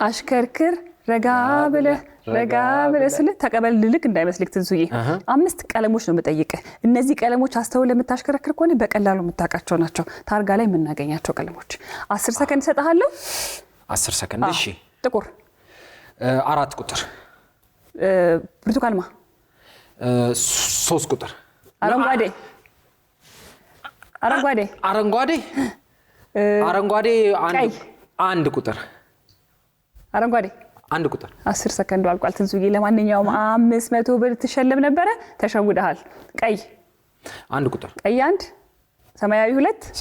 አሽከርክር ረጋ ብለ ስለ ተቀበል ልክ እንዳይመስልክ ትንሱዬ 5 ቀለሞች ነው መጠይቀ እነዚህ ቀለሞች አስተውለ የምታሽከረክር ከሆነ በቀላሉ የምታቃቸው ናቸው ታርጋ ላይ የምናገኛቸው ቀለሞች 10 ሰከንድ ሰጣለሁ 10 ሰከንድ እሺ ጥቁር 4 ቁጥር ብርቱካንማ 3 ቁጥር አረንጓዴ አንድ ቁጥር አረንጓዴ 1 ቁጥር 10 ሰከንድ አልቋል ትንሱዬ ለማንኛውም 500 ብር ተሸለም ነበር ተሸውደሃል ቀይ 1 ቁጥር ቀይ 1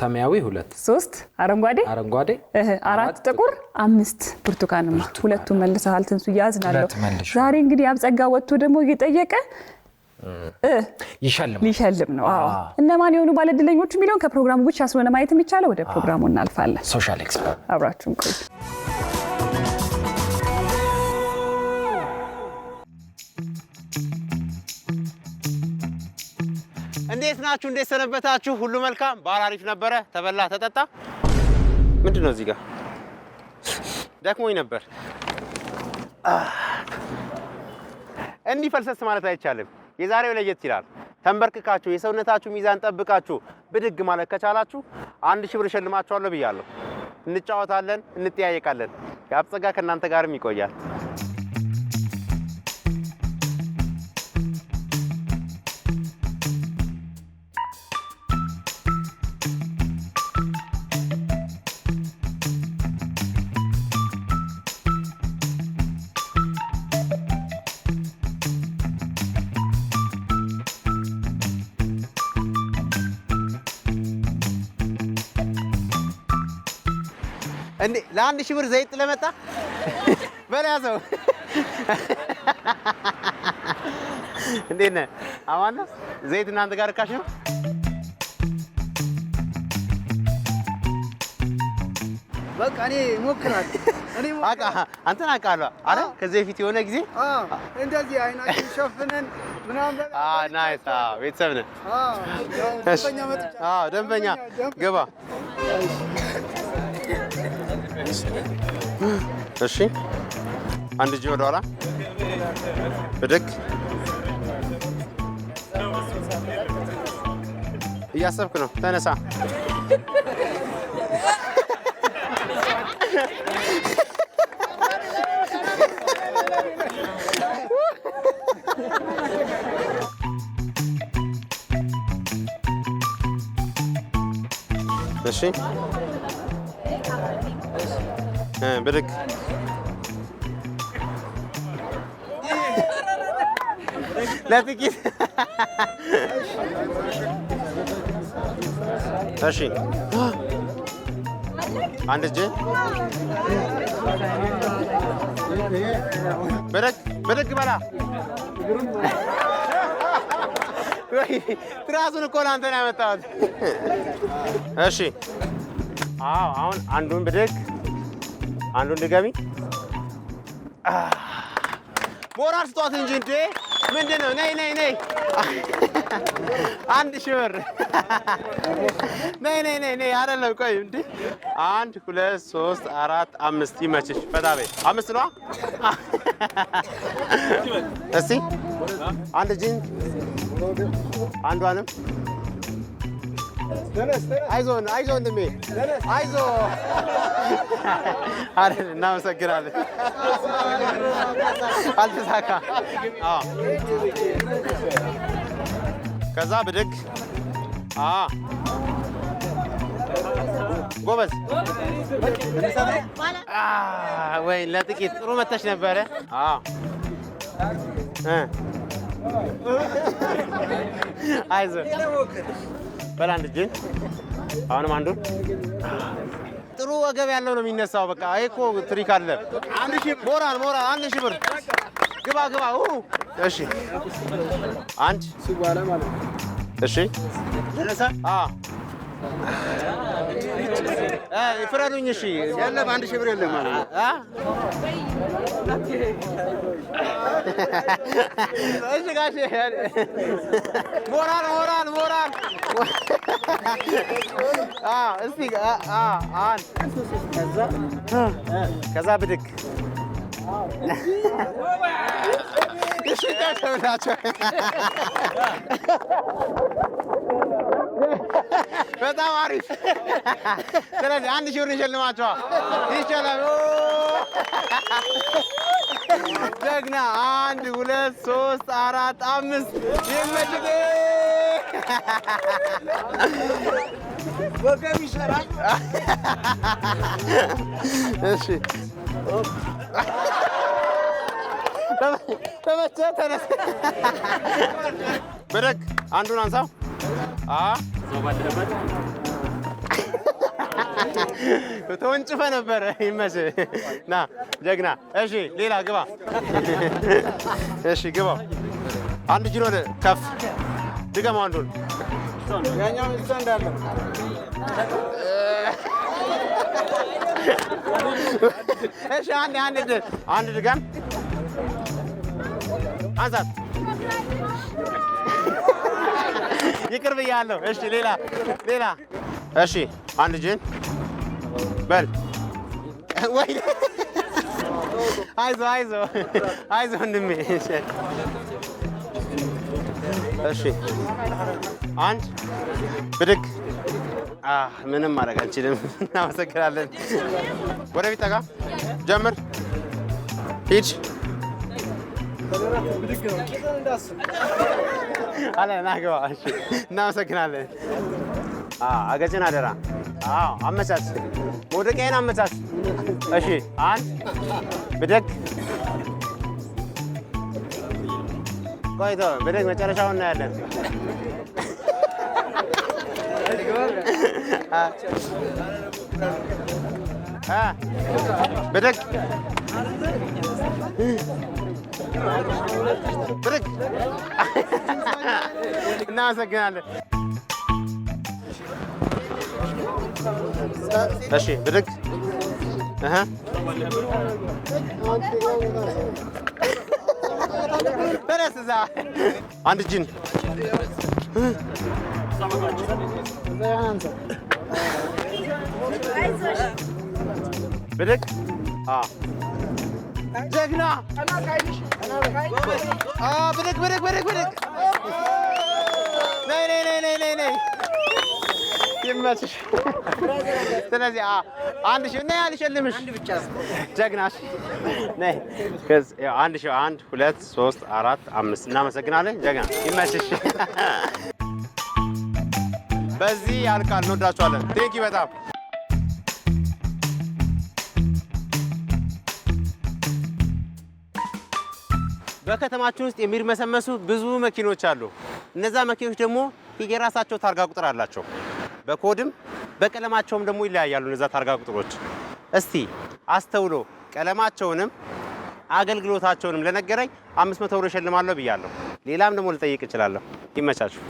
ሰማያዊ 2 3 አረንጓዴ 4 ጥቁር 5 ብርቱካንማ ሁለቱም መልሰሃል ትንሱዬ ያዝናለሁ ዛሬ እንግዲህ አብጸጋ ወጥቶ ደግሞ እየጠየቀ ይሸልም ነው አዎ እነማን የሆኑ ባለድለኞች የሚለውን ከፕሮግራሙ ብቻ ስለሆነ ማየት የሚቻለው ወደ ፕሮግራሙ እናልፋለን ሶሻል ኤክስፐርት አብራችሁን ቆዩ እንዴት ናችሁ እንዴት ሰነበታችሁ ሁሉ መልካም ባል አሪፍ ነበረ ተበላ ተጠጣ ምንድነው እዚህ ጋር ደክሞኝ ነበር እንዲህ ፈልሰስ ማለት አይቻልም የዛሬው ለየት ይላል ተንበርክካችሁ የሰውነታችሁ ሚዛን ጠብቃችሁ ብድግ ማለት ከቻላችሁ 1000 ብር ሸልማችኋለሁ ብያለሁ እንጫወታለን እንጠያየቃለን ያብጸጋ ከናንተ ጋርም ይቆያል እንዴ ለ1000 ብር ዘይት ለመጣ በላያዘው እንዴት ነህ አማን ነው ዘይት እናንተ ጋር ካሽ ነው በቃ እኔ ሞክራለሁ አንተ አቃለሁ አረ ከዚህ ፊት የሆነ ጊዜ እንደዚህ አይናችን ሸፍነን ምናምን ናይስ ቤተሰብ ነህ ደንበኛ ገባ እሺ አንድ እጅ ወደ ኋላ ብድግ እያሰብክ ነው ተነሳ እሺ ብድግ ለጥቂት እሺ አንድ እጅ ብድግ በላ ትራሱን እኮ ለአንተ ነው ያመጣሁት እሺ አሁን አንዱን ብድግ አንዱን ድገሚ ሞራል ስጧት እንጂ እንዴ ምንድነው ነይ 1000 ብር ነይ አይደለም ቆይ እንዴ 1 2 3 4 5 ይመችሽ ፈታበይ 5 ነው እስቲ አንድ ጂን አንዷንም አይዞን እንደሜ አይዞ አይደል እናመሰግናለን አልተሳካ ከዛ ብድግ ጎበዝ ወይ ለጥቂት ጥሩ መተሽ ነበረ አይዞ በላ አንድ እጅን አሁንም አንዱን ጥሩ ወገብ ያለው ነው የሚነሳው በቃ ይሄ እኮ ትሪክ አለ 1000 ሞራል 1000 ብር ግባ እሺ አንድ ሲጓላ ማለት እሺ ተነሳ ፍረዱኝ እሺ የለም 1000 ብር የለም ማለት እሺ ጋሼ ሞራል እስቲ ከዛ ብድግ እሺ ተብላችሁ በጣም አሪፍ። ስለዚህ 1000 ብር እንሸልማቸዋል። ይቻላል። ጀግና 1 2 3 4 5 ይመችህ። ወገብ ይሰራል። እሺ ተመቸህ? ተነስ። ብድግ አንዱን አንሳው። ተወንጭፈ ነበረ። ይመችህ። ና ጀግና። እሺ ሌላ ግባ። እሺ ግባው። አንድ እጅን ወደ ከፍ ድገመው። አንዱን ያኛው እዛ እንዳለ እሺ አንድ ድገም። አንሳት። ይቅር ብያለሁ። እሺ ሌላ። እሺ አንድ እጅን በል። ወይ አይዞህ ወንድሜ። እሺ አንድ ብድግ። ምንም ማድረግ አልችልም። እናመሰግናለን። ወደፊት ጠጋ። ጀምር። ሂድ። አለ ና ግባ። እሺ እናመሰግናለን። አገጭን አደራ። አመቻች። መውደቂያን አመቻች። እሺ አንድ ብድግ። ቆይቶ ብድግ። መጨረሻውን እናያለን። ብድግ ብድግ። እናመሰግናለን። እሺ ብድግ። ተነስ። እዛ አንድ እጅን ብድግ። ጀግና። ብድግ። ነይ። ይመችሽ። ስለዚህ 1000 ነይ አልሸልምሽ። ጀግና። ነይ 1000 1 2 3 4 5 እናመሰግናለን። ጀግና ይመችሽ። በዚህ ያልቃል። እንወዳችኋለን። ቴንኪ በጣም በከተማችን ውስጥ የሚርመሰመሱ ብዙ መኪኖች አሉ። እነዛ መኪኖች ደግሞ የራሳቸው ታርጋ ቁጥር አላቸው። በኮድም በቀለማቸውም ደግሞ ይለያያሉ እነዛ ታርጋ ቁጥሮች። እስቲ አስተውሎ ቀለማቸውንም አገልግሎታቸውንም ለነገረኝ 500 ብር እሸልማለሁ ብያለሁ። ሌላም ደግሞ ልጠይቅ እችላለሁ። ይመቻችሁ።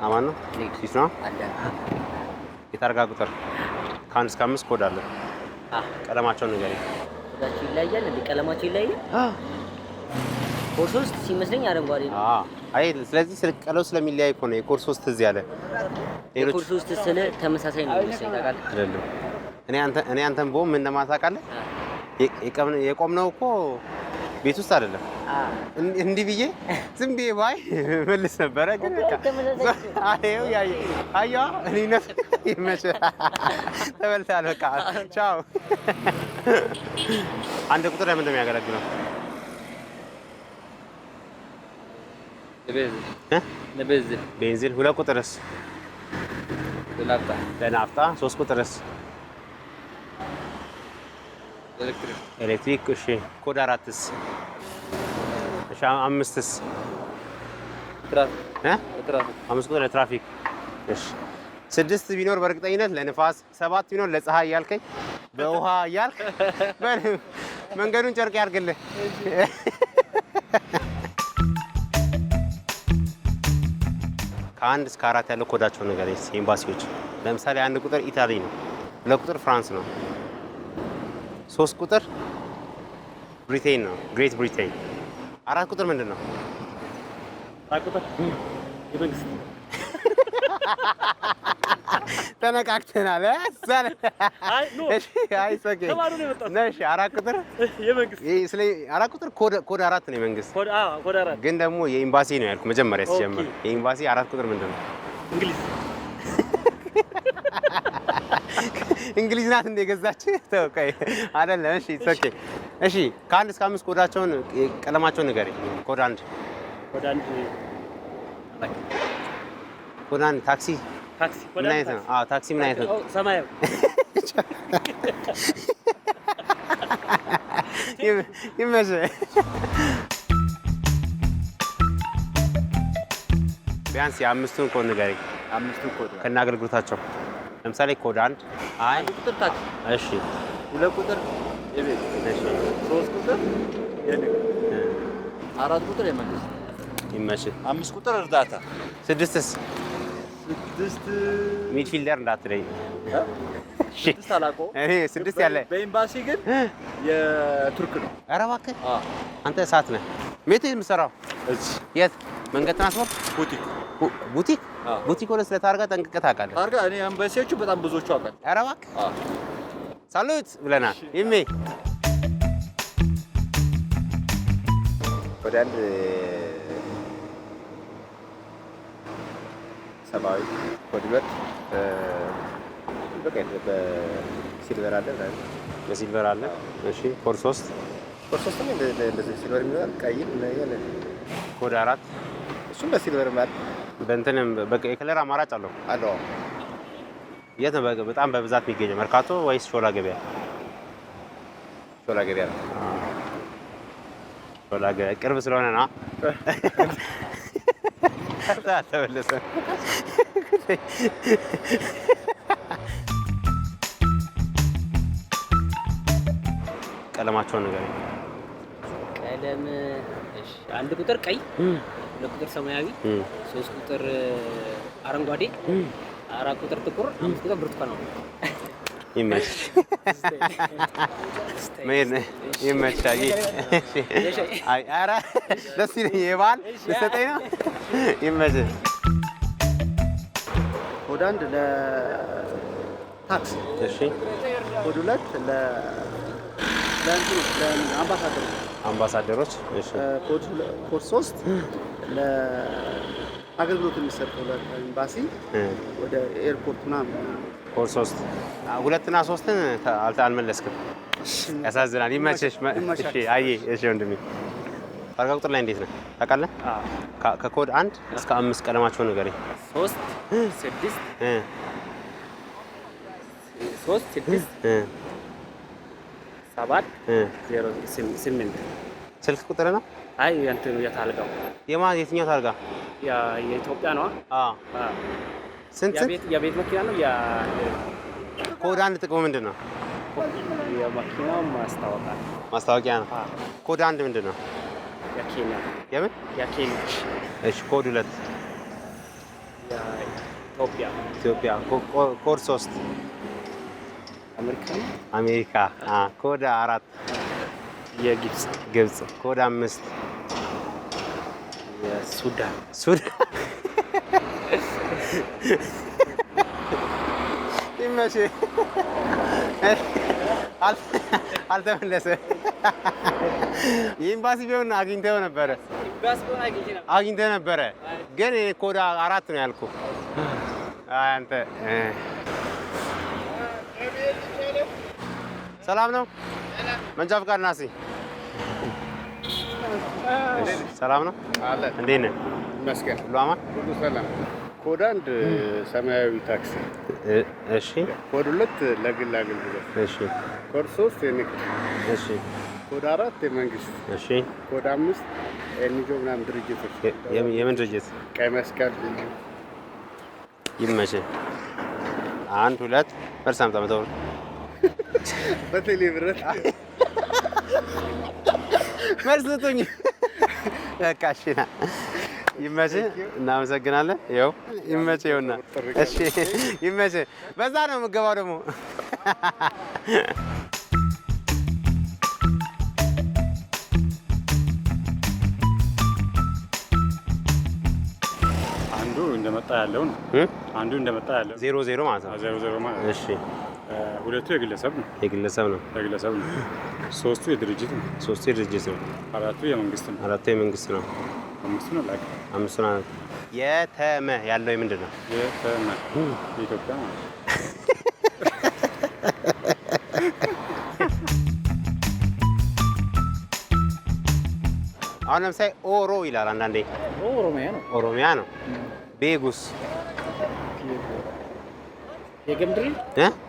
አማን ነው። ሲስ ነው የታርጋ ቁጥር ከ1 እስከ 5 ኮድ አለ። ቀለማቸውን ንገረኝ። ኮዳቸው ይለያያል እንዴ? ቀለማቸው ይለያያል። ኮድ 3 ሲመስለኝ አረንጓዴ ነው። አይ ስለዚህ ቀለው ስለሚለያይ እኮ ነው የኮድ 3 እዚህ ያለ። ሌሎች ኮድ 3 ስለ ተመሳሳይ ነው የሚመስለኝ። ታውቃለህ አይደለም? እኔ አንተን ቦም ምን እንደማታውቃለህ? የቆምነው እኮ ቤት ውስጥ አይደለም። እንዲህ ብዬ ዝም ብዬ ባይ መልስ ነበረ። ግን አየው አየዋ እኔነት ይመች ተበልተሃል። በቃ ቻው። አንድ ቁጥር ለምን እንደሚያገለግለው ቤንዚን። 2 ቁጥርስ ለናፍጣ። 3 ቁጥርስ ኤሌክትሪክ። እሺ ኮድ 4ስ? እሺ 5ስ? 5 ቁጥር ለትራፊክ። እሺ 6 ቢኖር በእርግጠኝነት ለንፋስ፣ 7 ቢኖር ለፀሐይ እያልከኝ በውሃ እያልክ መንገዱን ጨርቅ ያርግልህ። ከ1 እስከ 4 ያለው ኮዳቸው ነገር ኤምባሲዎች። ለምሳሌ 1 ቁጥር ኢታሊ ነው። 2 ቁጥር ፍራንስ ነው። 3 ቁጥር ብሪቴን ነው፣ ግሬት ብሪቴን። 4 ቁጥር ምንድን ነው? 4 ቁጥር የመንግስት ተነቃቅተናል። አይ ኖ አይ ሶኬ ተማሩ ነው የመጣው። ነሽ 4 ቁጥር የመንግስት ስለ 4 ቁጥር ኮድ 4 ነው የመንግስት። ኮድ 4 ግን ደግሞ የኤምባሲ ነው ያልኩ መጀመሪያ ሲጀምር። የኤምባሲ 4 ቁጥር ምንድን ነው? እንግሊዝ እንግሊዝ ናት እንደ ገዛች ተወቀይ አይደለም። እሺ ኦኬ እሺ ከ1 እስከ 5 ኮዳቸውን ቀለማቸውን ንገረኝ። ኮድ 1 ታክሲ ምን አይነት ነው? አዎ ታክሲ ምን አይነት ነው? ሰማያዊ ይመችህ። ቢያንስ የአምስቱን ኮድ ንገረኝ። 5ቱ ኮድ ከነ አገልግሎታቸው ለምሳሌ ኮድ 1 1 ቁጥር ታክሲ፣ እሺ 2 ቁጥር የቤት፣ እሺ 3 ቁጥር የንግድ፣ 4 ቁጥር የመንግስት። ይመችህ። 5 ቁጥር እርዳታ። 6ስ 6 ሚድፊልደር እንዳትለኝ። እሺ 6 አላውቀውም። እኔ 6 ያለ በኤምባሲ ግን የቱርክ ነው። ኧረ እባክህ አንተ እሳት ነህ። ቤት የምትሰራው እዚህ የት? መንገድ ትራንስፖርት ቡቲክ ቡቲክ ቡቲክ ሆነ ስለ ታርጋ ጠንቅቀህ ታውቃለህ? ታርጋ እኔ ኤምባሲዎቹ በጣም ብዙዎቹ አውቃለሁ። ኧረ እባክህ ሳሉት ብለናል። ይሜ ወደ አንድ ሰማያዊ ኮድ 2 በቃ በሲልቨር አለ በሲልቨር አለ። እሺ ኮድ 3 እንደዚህ ሲልቨር የሚሆን ቀይ እናያለ። ኮድ 4 እሱም በሲልቨር ማለት በእንትንም በቃ የከለር አማራጭ አለው። አለው። የት ነው በጣም በብዛት የሚገኘው? መርካቶ ወይስ ሾላ ገበያ? ሾላ ገበያ ነው። ሾላ ገበያ ቅርብ ስለሆነ ነው። ተመለሰ። ቀለማቸውን ንገረኝ። ቀለም እሺ 1 ቁጥር ቀይ፣ 2 ቁጥር ሰማያዊ፣ 3 ቁጥር አረንጓዴ፣ 4 ቁጥር ጥቁር፣ 5 ቁጥር ብርቱካናማ። ይመችሽ። ምን ይመችሻል? አይ ኧረ ደስ ይለኛል። የበዓል ልትሰጠኝ ነው? ይመችሽ። ኮድ 1 ለታክሲ፣ እሺ ኮድ 2 አምባሳደሮች፣ እሺ ኮድ 3 ለአገልግሎት የሚሰጠው ለኤምባሲ ወደ ኤርፖርት ምናምን። ኮድ 3 2 እና 3ን አልመለስክም። ያሳዝናል። ይመችሽ። እሺ አይ እሺ ወንድሜ ታርጋ ቁጥር ላይ እንዴት ነህ ታውቃለህ? ከኮድ 1 እስከ 5 ቀለማቸውን ንገረኝ። 3 6 7 0 8 ስልክ ቁጥር ነው? አይ እንትኑ የታልጋው የትኛው ታርጋ? የኢትዮጵያ ነው። አዎ ስንት? የቤት መኪና ነው። ኮድ 1 ጥቅሙ ምንድን ነው? የመኪናው ማስታወቂያ ነው። ኮድ 1 ምንድን ነው? የኬንያ የምን? የኬንያ። እሺ ኮድ 2? ኢትዮጵያ። ኮድ 3? አሜሪካ። ኮድ 4? ግብጽ። ኮድ 5? ሱዳን። ይመችህ። አልተመለሰም። የኤምባሲ ቢሆን አግኝተው ነበረ ግን ኮድ 4 ነው ያልኩህ አንተ። ሰላም ነው? መንጃ ፈቃድ ና እስኪ። ሰላም ነው? እንዴት ነህ? ይመስገን ሁሉ አማን? ሁሉ ሰላም። ኮድ 1 ሰማያዊ ታክሲ፣ እሺ። ኮድ 2 ለግል አገልግሎት፣ እሺ። ኮድ 3 የንግድ፣ እሺ። ኮድ 4 የመንግስት፣ እሺ። ኮድ 5 ኤንጂኦ ምናምን ድርጅቶች። የምን ድርጅት? ቀይ መስቀል። ይመችህ። 1 2 በርሳም ታመጣው በቴሌ ብረት መልስ ስጡኝ። በቃ እሺ ና። ይመችህ። እናመሰግናለን። ይኸው ይመችህ። ይኸውና እሺ ይመችህ። በዛ ነው የምገባው ደግሞ ያለው ነው። አንዱ እንደመጣ ያለው 0-0 ማለት ነው። 0-0 ማለት ነው። እሺ ሁለቱ የግለሰብ ነው። የግለሰብ ነው። የግለሰብ ነው። ሶስቱ የድርጅት ነው። ሶስቱ የድርጅት ነው። አራቱ የመንግስት ነው። አራቱ የመንግስት ነው። አምስቱ ነው ላክ አምስቱ ነው። የተመ ያለው ምንድን ነው? የተመ የኢትዮጵያ ማለት ነው። አሁን ለምሳሌ ኦሮ ይላል አንዳንዴ። ኦሮሚያ ነው። ኦሮሚያ ነው። ቤጉስ የገምድር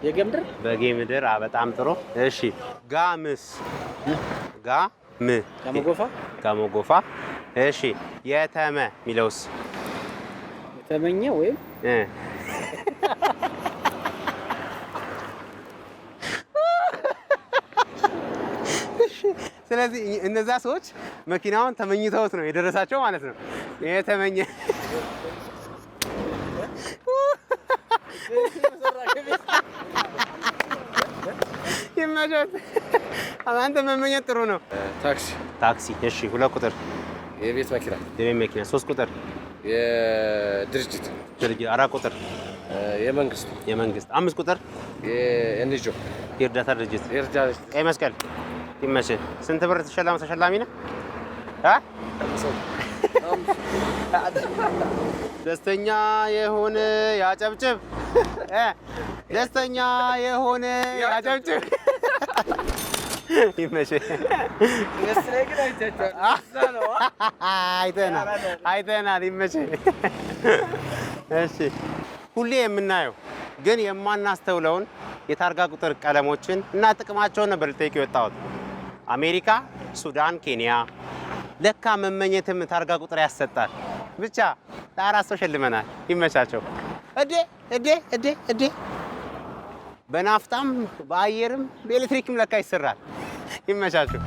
የገምድር በጌ ምድር። በጣም ጥሩ። እሺ ጋምስ ጋም ጋሞጎፋ ጋሞጎፋ። እሺ የተመ ሚለውስ የተመኘ ወይም ስለዚህ እነዛ ሰዎች መኪናውን ተመኝተውት ነው የደረሳቸው ማለት ነው። የተመኘ ይመቻት። አንተ መመኘት ጥሩ ነው። ታክሲ ታክሲ። እሺ 2 ቁጥር የቤት መኪና የቤት መኪና። 3 ቁጥር የድርጅት 4 ቁጥር የመንግስት 5 ቁጥር የኤንጂኦ የእርዳታ ድርጅት ቀይ መስቀል። ይመችህ። ስንት ብር ተሸላሚ ነህ? ደስተኛ የሆነ ያጨብጭብ። ደስተኛ የሆነ ያጨብጭብ። ይመችህ። አይተናል። ይመችህ። እሺ ሁሌ የምናየው ግን የማናስተውለውን የታርጋ ቁጥር ቀለሞችን እና ጥቅማቸውን ነበር ልጠይቅ የወጣሁት። አሜሪካ፣ ሱዳን፣ ኬንያ። ለካ መመኘትም ታርጋ ቁጥር ያሰጣል። ብቻ ለ4 ሰው ሸልመናል። ይመቻቸው። እዴ በናፍጣም በአየርም በኤሌክትሪክም ለካ ይሰራል። ይመቻቸው።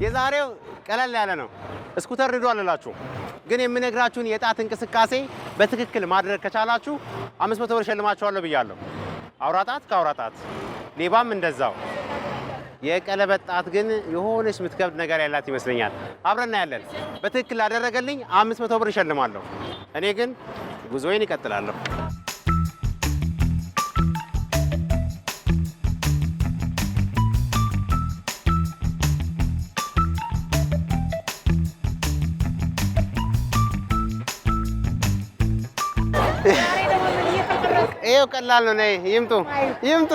የዛሬው ቀለል ያለ ነው። ስኩተር ንዱ አልላችሁ፣ ግን የምነግራችሁን የጣት እንቅስቃሴ በትክክል ማድረግ ከቻላችሁ 500 ብር ሸልማችኋለሁ ብያለሁ። አውራጣት ከአውራጣት ሌባም እንደዛው። የቀለበት ጣት ግን የሆነች የምትከብድ ነገር ያላት ይመስለኛል። አብረና ያለን በትክክል ላደረገልኝ 500 ብር እሸልማለሁ። እኔ ግን ጉዞዬን እቀጥላለሁ። ይሄው ቀላል ነው። ነይ ይምጡ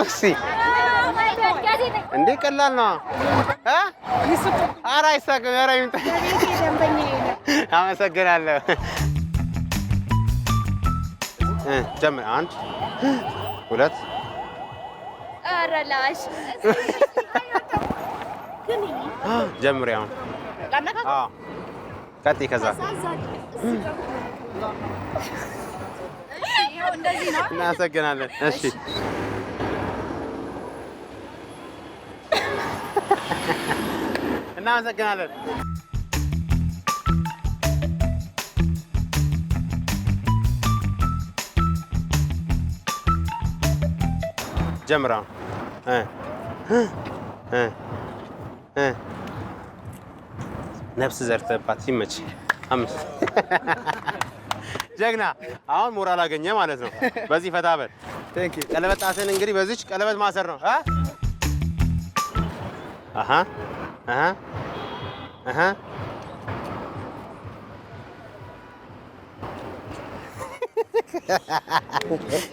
እስኪ። እንዴ ቀላል ነው። ኧረ አይሳቅም። ኧረ ይምጡ። አመሰግናለሁ። ጀምር። 1 2 ጀምሪ። አሁን ቀጥይ። ከዛ እናመሰግናለን። እሺ እናመሰግናለን። ጀምራ ነፍስ ዘርተባት ሲመች 5 ጀግና። አሁን ሞራል አገኘ ማለት ነው። በዚህ ፈታ በል። ቀለበት ጣትን እንግዲህ በዚች ቀለበት ማሰር ነው።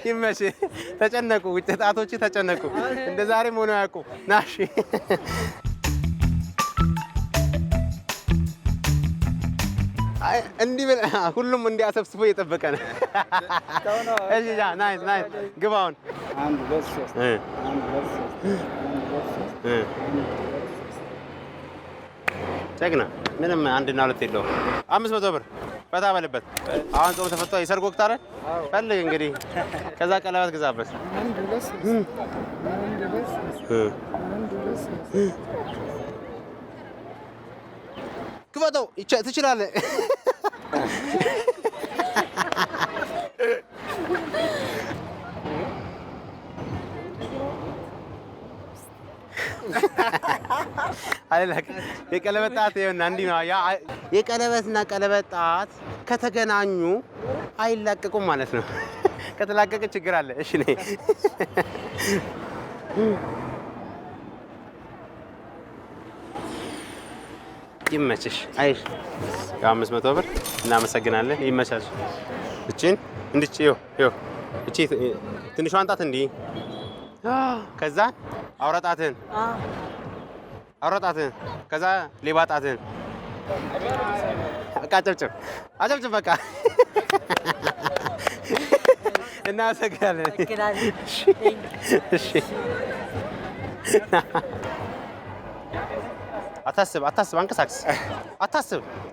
ይመች። ተጨነቁ፣ ውጭ ጣቶች ተጨነቁ። እንደ ዛሬም ሆነው ያውቁ። ናሽ እንዲህ ሁሉም እንዲያሰብስቦ እየጠበቀ ነው። እሺ ናይስ ግባውን። ጀግና። ምንም 1 እና 2 የለውም። 500 ብር ፈታ በልበት። አሁን ጾም ተፈቷ። የሰርግ ወቅት አይደል? ፈልግ እንግዲህ። ከዛ ቀለበት ግዛበት። ክፈተው። ትችላለህ። አይላክ የቀለበት ጣት ይኸውና እንዲህ ነው። የቀለበትና ቀለበት ጣት ከተገናኙ አይላቀቁም ማለት ነው። ከተላቀቀ ችግር አለ። እሺ ነይ ይመችሽ። አይሽ 500 ብር እናመሰግናለን። ይመቻች። እቺን እንድች ይኸው እቺ ትንሿን ጣት እንዲህ ከዛ አውራጣትን ከዛ ሌባ ጣትን በቃ አጨብጭብ በቃ እናመሰግናለን። እሺ አታስብ፣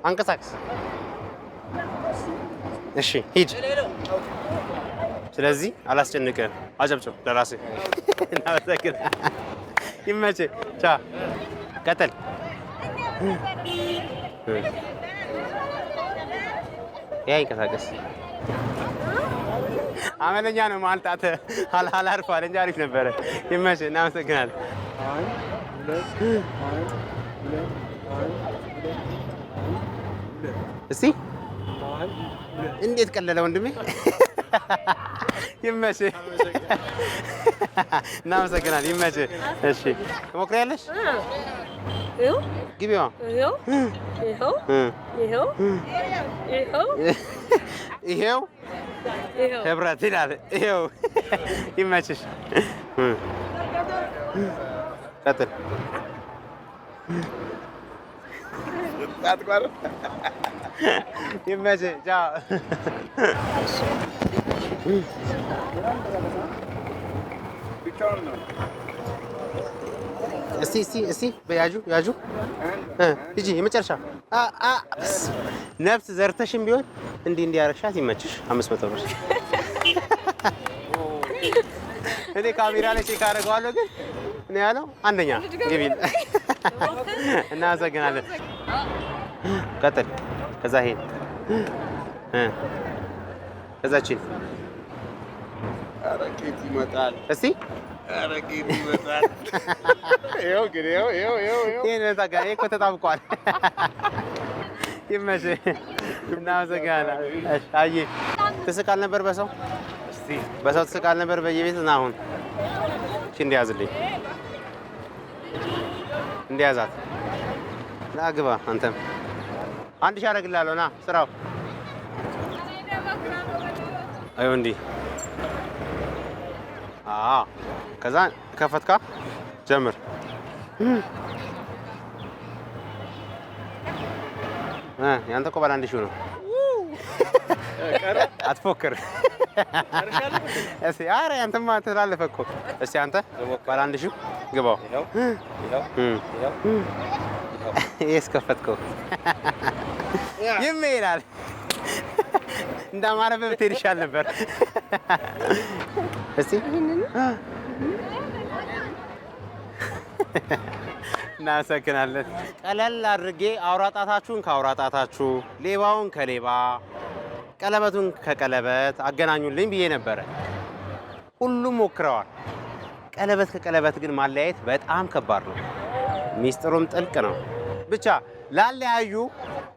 አንቀሳቅስ። እሺ ሂድ። ስለዚህ አላስጨንቅህም። አጨብጭብ ለራስህ። እናመሰግናለን። ይመችህ። ቻው። ቀጥል። ይንቀሳቀስ። አመለኛ ነው ማልጣት አላርፏል እንጂ አሪፍ ነበረ። ይመችህ። እናመሰግናለን። እስቲ እንዴት ቀለለ ወንድሜ። ይመችህ። እናመሰግናለን። ይመችህ። እሺ ትሞክሪያለሽ? ግቢዋ ይሄው ህብረት ይላል። ይሄው ይመችሽ። ቀጥል። ይመችህ። ቻው። እስቲ በያጁ ሂጂ። የመጨረሻ ነፍስ ዘርተሽም ቢሆን እንዲህ ያረግሻት ይመችሽ። 500 ብር እኔ ካሜራ ላይ ቼክ አደርገዋለሁ፣ ግን እኔ ያለው አንደኛ ግቢ። እናመሰግናለን። ቀጥል። ከዛ ይሄን ከዛችን አረቄት ይመጣል። እስቲ አረቄት ይመጣል። ይኸው ግን ይኸው ይሄን ታጋ እኮ ተጣብቋል። ይመችህ። እናመሰግናለን። እሺ አየህ፣ ትስቃል ነበር በሰው ትስቃል ነበር በየቤት እና አሁን እሺ እንዲያዝልኝ እንዲያዛት ና ግባ። አንተም 1000 አደርግልሃለሁ። ና ስራው አዩ እንዲህ ከዛ ከፈትካ ጀምር። ያንተ እኮ ባለ 1000 ነው። አትፎክር። እስኪ ኧረ ያንተማ ተላለፈ እኮ። እስኪ አንተ ባለ 1000 ግባው። ይሄስ ከፈትከው ይላል። እንዳማረብህ ብትሄድ ይሻል ነበር። እስቲ እናመሰግናለን። ቀለል አድርጌ አውራጣታችሁን ከአውራጣታችሁ፣ ሌባውን ከሌባ፣ ቀለበቱን ከቀለበት አገናኙልኝ ብዬ ነበረ። ሁሉም ሞክረዋል። ቀለበት ከቀለበት ግን ማለያየት በጣም ከባድ ነው። ሚስጥሩም ጥልቅ ነው። ብቻ ላለያዩ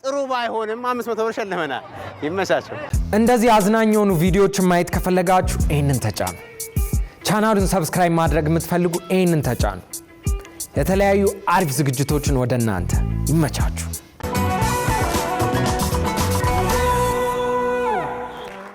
ጥሩ ባይሆንም 500 ብር ሸልመናል። ይመቻቸው። እንደዚህ አዝናኝ የሆኑ ቪዲዮዎችን ማየት ከፈለጋችሁ ይህንን ተጫኑ። ቻናሉን ሰብስክራይብ ማድረግ የምትፈልጉ ይህንን ተጫኑ። የተለያዩ አሪፍ ዝግጅቶችን ወደ እናንተ። ይመቻችሁ።